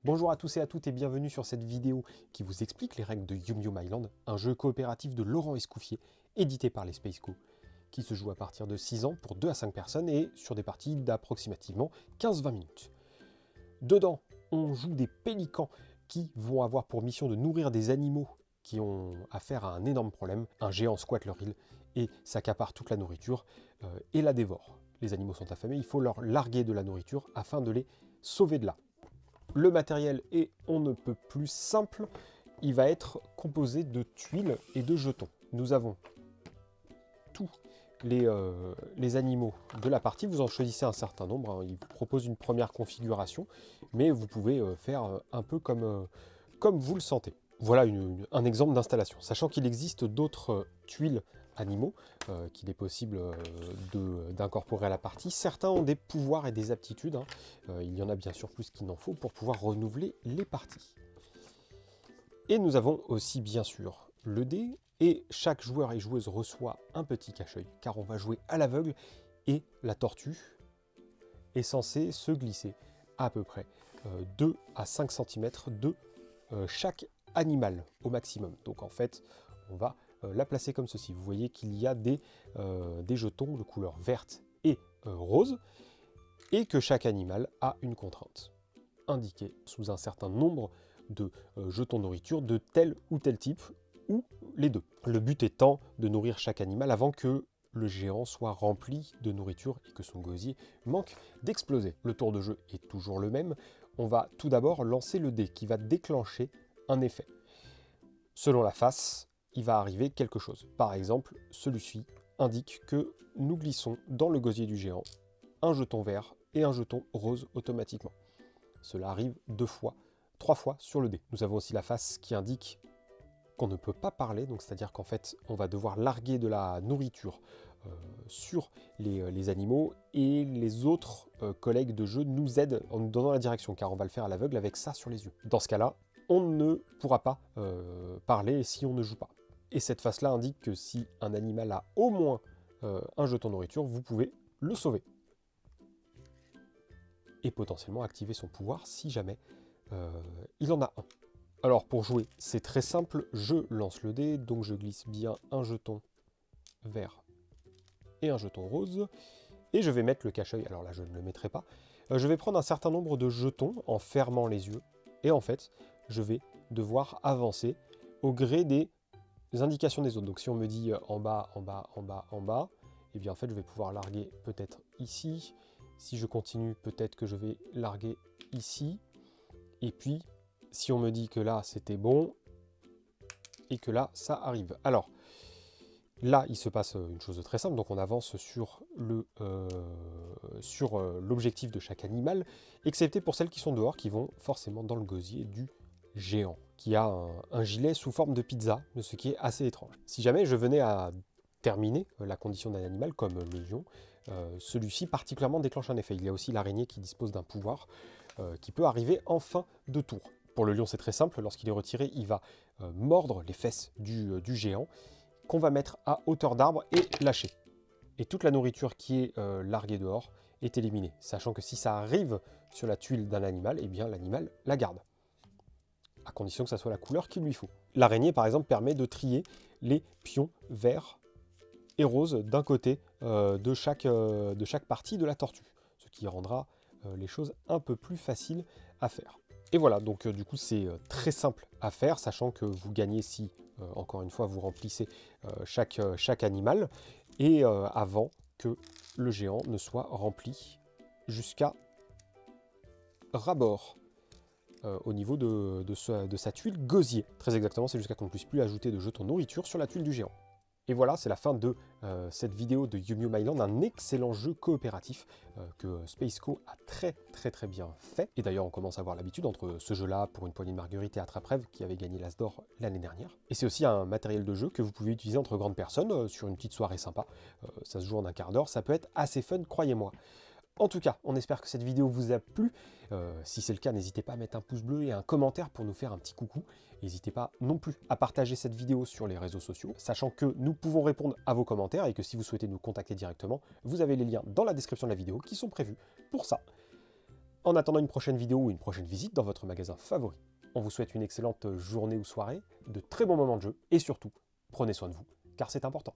Bonjour à tous et à toutes et bienvenue sur cette vidéo qui vous explique les règles de Yum Yum Island, un jeu coopératif de Laurent Escouffier, édité par les Spaceco, qui se joue à partir de 6 ans pour 2 à 5 personnes et sur des parties d'approximativement 15-20 minutes. Dedans, on joue des pélicans qui vont avoir pour mission de nourrir des animaux qui ont affaire à un énorme problème. Un géant squatte leur île et s'accapare toute la nourriture et la dévore. Les animaux sont affamés, il faut leur larguer de la nourriture afin de les sauver de là. Le matériel est on ne peut plus simple, il va être composé de tuiles et de jetons. Nous avons tous les animaux de la partie, vous en choisissez un certain nombre, hein. Il vous propose une première configuration, mais vous pouvez faire un peu comme vous le sentez. Voilà un exemple d'installation, sachant qu'il existe d'autres tuiles animaux qu'il est possible d'incorporer à la partie. Certains ont des pouvoirs et des aptitudes, hein. Il y en a bien sûr plus qu'il n'en faut pour pouvoir renouveler les parties. Et nous avons aussi bien sûr le dé, et chaque joueur et joueuse reçoit un petit cache-œil, car on va jouer à l'aveugle, et la tortue est censée se glisser à peu près 2 à 5 cm de chaque animal au maximum. Donc en fait, on va la placer comme ceci. Vous voyez qu'il y a des jetons de couleur verte et rose, et que chaque animal a une contrainte indiquée sous un certain nombre de jetons nourriture de tel ou tel type, ou les deux. Le but étant de nourrir chaque animal avant que le géant soit rempli de nourriture et que son gosier manque d'exploser. Le tour de jeu est toujours le même. On va tout d'abord lancer le dé qui va déclencher un effet. Selon la face, il va arriver quelque chose. Par exemple, celui-ci indique que nous glissons dans le gosier du géant un jeton vert et un jeton rose automatiquement. Cela arrive 2 fois, 3 fois sur le dé. Nous avons aussi la face qui indique qu'on ne peut pas parler, donc c'est-à-dire qu'en fait, on va devoir larguer de la nourriture sur les animaux, et les autres collègues de jeu nous aident en nous donnant la direction, car on va le faire à l'aveugle avec ça sur les yeux. Dans ce cas-là, on ne pourra pas parler si on ne joue pas. Et cette face-là indique que si un animal a au moins un jeton nourriture, vous pouvez le sauver. Et potentiellement activer son pouvoir si jamais il en a un. Alors pour jouer, c'est très simple, je lance le dé, donc je glisse bien un jeton vert et un jeton rose, et je vais mettre le cache-œil, alors là je ne le mettrai pas. Je vais prendre un certain nombre de jetons en fermant les yeux, et en fait, je vais devoir avancer au gré des indications des autres. Donc si on me dit en bas, en bas, en bas, en bas, et bien en fait je vais pouvoir larguer peut-être ici. Si je continue, peut-être que je vais larguer ici, et puis si on me dit que là c'était bon, et que là ça arrive. Alors, là il se passe une chose très simple, donc on avance sur l'objectif de chaque animal, excepté pour celles qui sont dehors, qui vont forcément dans le gosier du géant, qui a un gilet sous forme de pizza, ce qui est assez étrange. Si jamais je venais à terminer la condition d'un animal, comme le lion, celui-ci particulièrement déclenche un effet. Il y a aussi l'araignée qui dispose d'un pouvoir qui peut arriver en fin de tour. Pour le lion, c'est très simple, lorsqu'il est retiré, il va mordre les fesses du géant, qu'on va mettre à hauteur d'arbre et lâcher. Et toute la nourriture qui est larguée dehors est éliminée, sachant que si ça arrive sur la tuile d'un animal, eh bien l'animal la garde, à condition que ça soit la couleur qu'il lui faut. L'araignée, par exemple, permet de trier les pions verts et roses d'un côté de chaque partie de la tortue, ce qui rendra les choses un peu plus faciles à faire. Et voilà, donc du coup c'est très simple à faire, sachant que vous gagnez si, encore une fois, vous remplissez chaque animal, et avant que le géant ne soit rempli jusqu'à ras-bord au niveau de sa tuile gosier. Très exactement, c'est jusqu'à qu'on ne puisse plus ajouter de jetons nourriture sur la tuile du géant. Et voilà, c'est la fin de cette vidéo de Yum Yum Island, un excellent jeu coopératif que Spaceco a très bien fait. Et d'ailleurs, on commence à avoir l'habitude entre ce jeu-là, Pour une poignée de marguerite et Attrape-rêve, qui avait gagné l'As d'or l'année dernière. Et c'est aussi un matériel de jeu que vous pouvez utiliser entre grandes personnes sur une petite soirée sympa. Ça se joue en un quart d'heure, ça peut être assez fun, croyez-moi. En tout cas, on espère que cette vidéo vous a plu. Si c'est le cas, n'hésitez pas à mettre un pouce bleu et un commentaire pour nous faire un petit coucou. N'hésitez pas non plus à partager cette vidéo sur les réseaux sociaux, sachant que nous pouvons répondre à vos commentaires et que si vous souhaitez nous contacter directement, vous avez les liens dans la description de la vidéo qui sont prévus pour ça. En attendant une prochaine vidéo ou une prochaine visite dans votre magasin favori, on vous souhaite une excellente journée ou soirée, de très bons moments de jeu, et surtout, prenez soin de vous, car c'est important.